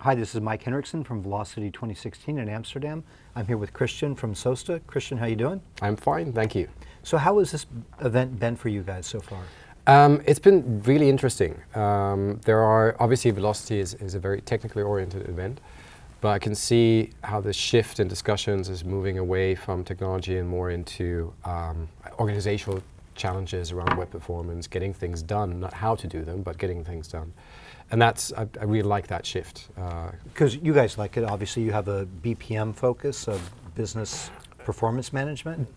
Hi, this is Mike Henriksen from Velocity 2016 in Amsterdam. I'm here with Kristian from Soasta. Kristian, how you doing? I'm fine, thank you. So how has this event been for you guys so far? It's been really interesting. There are, obviously Velocity is a very technically oriented event, but I can see how the shift in discussions is moving away from technology and more into organizational challenges around web performance, getting things done, not how to do them, but getting things done. And that's, I really like that shift. Because you guys like it, obviously you have a BPM focus of business performance management?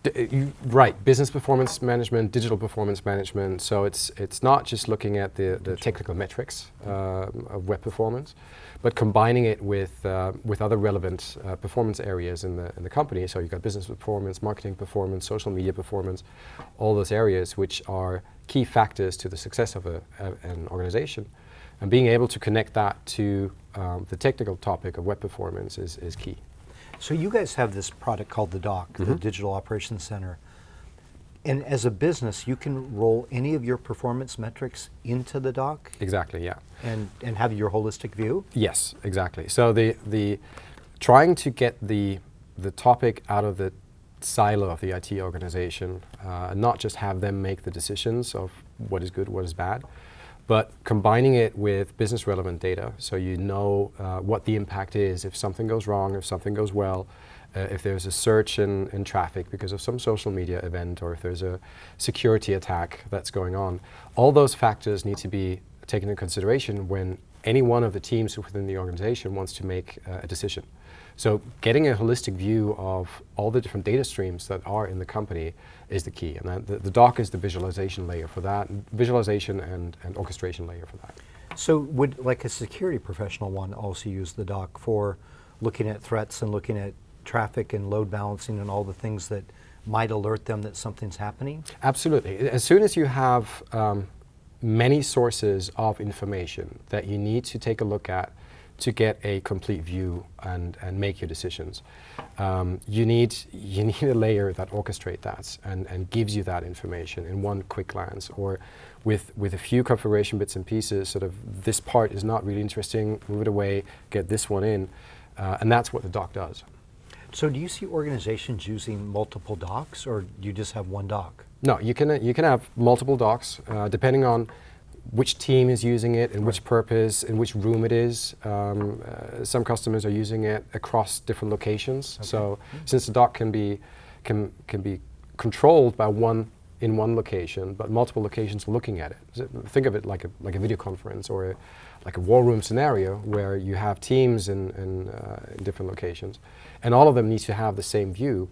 Right, business performance management, digital performance management. So it's not just looking at the technical metrics of web performance, but combining it with other relevant performance areas in the company. So you've got business performance, marketing performance, social media performance, all those areas which are key factors to the success of an organization. And being able to connect that to the technical topic of web performance is key. So you guys have this product called the DOC, the Digital Operations Center. And as a business, you can roll any of your performance metrics into the DOC? Exactly, yeah. And have your holistic view? Yes, exactly. So the trying to get the topic out of the silo of the IT organization, and not just have them make the decisions of what is good, what is bad, but combining it with business relevant data, so you know what the impact is if something goes wrong, if something goes well, if there's a surge in traffic because of some social media event, or if there's a security attack that's going on. All those factors need to be taken into consideration when any one of the teams within the organization wants to make a decision. So getting a holistic view of all the different data streams that are in the company is the key. And the DOC is the visualization layer for that, visualization and orchestration layer for that. So would like a security professional want to also use the DOC for looking at threats and looking at traffic and load balancing and all the things that might alert them that something's happening? Absolutely. As soon as you have many sources of information that you need to take a look at to get a complete view and make your decisions, you need a layer that orchestrates that and gives you that information in one quick glance, or with a few configuration bits and pieces, sort of this part is not really interesting, move it away, get this one in, and that's what the DOC does. So do you see organizations using multiple DOCs, or do you just have one DOC? No, you can have multiple DOCs depending on which team is using it, in which purpose, in which room it is. Some customers are using it across different locations. Okay. So since the DOC can be controlled by one location, but multiple locations looking at it. So think of it like a video conference, or like a war room scenario where you have teams in different locations, and all of them need to have the same view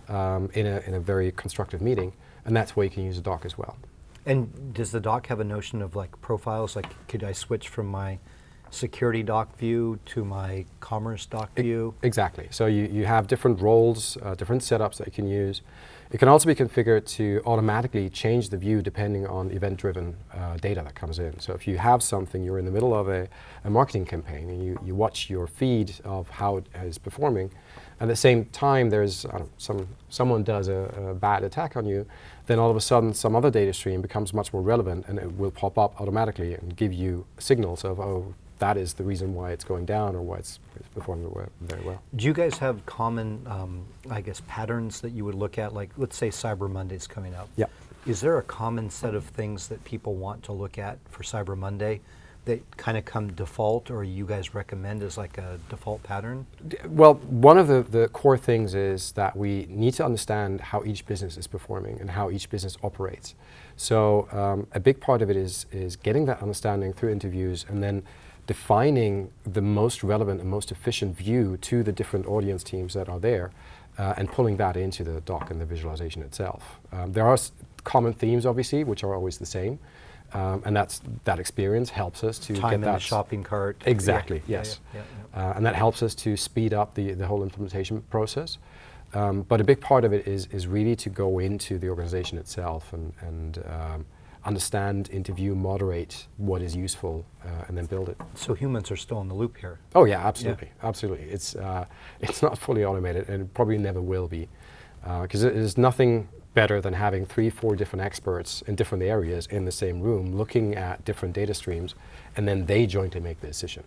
in a very constructive meeting, and that's where you can use a DOC as well. And does the DOC have a notion of like profiles? Like, could I switch from my security DOC view to my commerce DOC view? Exactly. So you have different roles, different setups that you can use. It can also be configured to automatically change the view depending on event-driven data that comes in. So if you have something, you're in the middle of a marketing campaign, and you watch your feed of how it is performing, at the same time there's someone does a bad attack on you, then all of a sudden some other data stream becomes much more relevant, and it will pop up automatically and give you signals of, oh, that is the reason why it's going down, or why it's performing very well. Do you guys have common, I guess, patterns that you would look at? Like, let's say Cyber Monday's coming up. Yeah. Is there a common set of things that people want to look at for Cyber Monday that kind of come default, or you guys recommend as like a default pattern? Well, one of the core things is that we need to understand how each business is performing and how each business operates. So a big part of it is getting that understanding through interviews, and then defining the most relevant and most efficient view to the different audience teams that are there, and pulling that into the DOC and the visualization itself. There are common themes, obviously, which are always the same. And that experience helps us to Time get in that a shopping cart. Exactly. Yeah. Yes. Yeah. And that helps us to speed up the whole implementation process. But a big part of it is really to go into the organization itself and understand, interview, moderate what is useful, and then build it. So humans are still in the loop here. Oh yeah, absolutely, absolutely. It's not fully automated, and it probably never will be, because there's nothing better than having 3-4 different experts in different areas in the same room looking at different data streams, and then they jointly make the decision.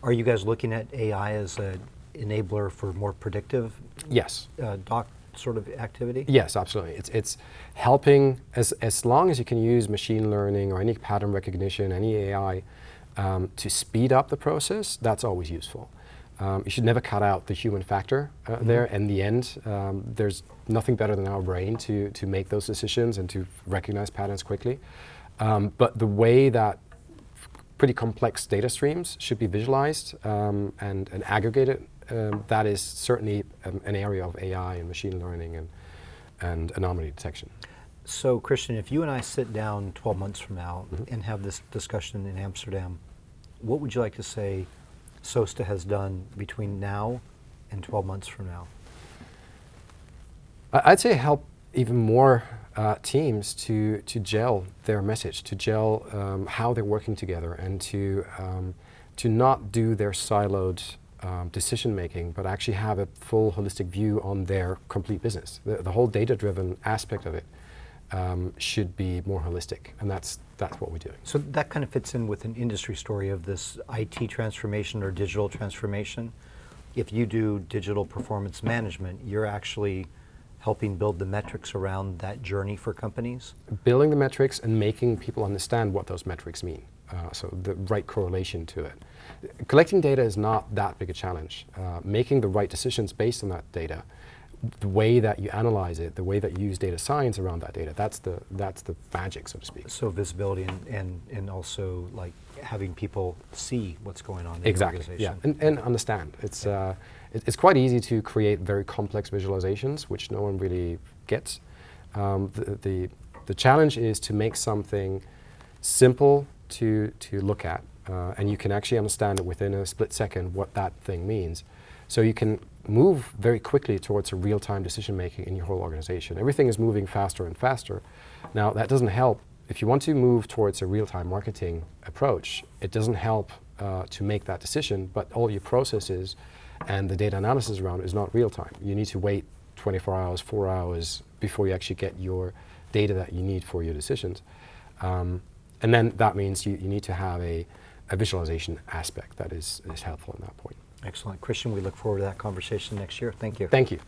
Are you guys looking at AI as an enabler for more predictive Yes. doc sort of activity? Yes, absolutely. It's helping, as long as you can use machine learning or any pattern recognition, any AI, to speed up the process, that's always useful. You should never cut out the human factor there. In the end, there's nothing better than our brain to make those decisions and to recognize patterns quickly. But the way that pretty complex data streams should be visualized and aggregated, that is certainly an area of AI and machine learning and anomaly detection. So, Kristian, if you and I sit down 12 months from now and have this discussion in Amsterdam, what would you like to say Soasta has done between now and 12 months from now? I'd say help even more teams to gel their message, to gel how they're working together, and to not do their siloed decision making, but actually have a full holistic view on their complete business. The whole data-driven aspect of it should be more holistic, and that's what we're doing. So that kind of fits in with an industry story of this IT transformation or digital transformation. If you do digital performance management, you're actually helping build the metrics around that journey for companies? Building the metrics and making people understand what those metrics mean. So the right correlation to it. Collecting data is not that big a challenge. Making the right decisions based on that data, the way that you analyze it, the way that you use data science around that data, that's the magic, so to speak. So visibility and also like having people see what's going on in the Exactly, organization. yeah, and understand. It's quite easy to create very complex visualizations, which no one really gets. The challenge is to make something simple to look at, and you can actually understand it within a split second what that thing means. So you can move very quickly towards a real-time decision-making in your whole organization. Everything is moving faster and faster. Now, that doesn't help. If you want to move towards a real-time marketing approach, it doesn't help to make that decision, but all your processes and the data analysis around it is not real-time. You need to wait 24 hours, 4 hours before you actually get your data that you need for your decisions. And then that means you need to have a visualization aspect that is helpful at that point. Excellent. Kristian, we look forward to that conversation next year. Thank you. Thank you.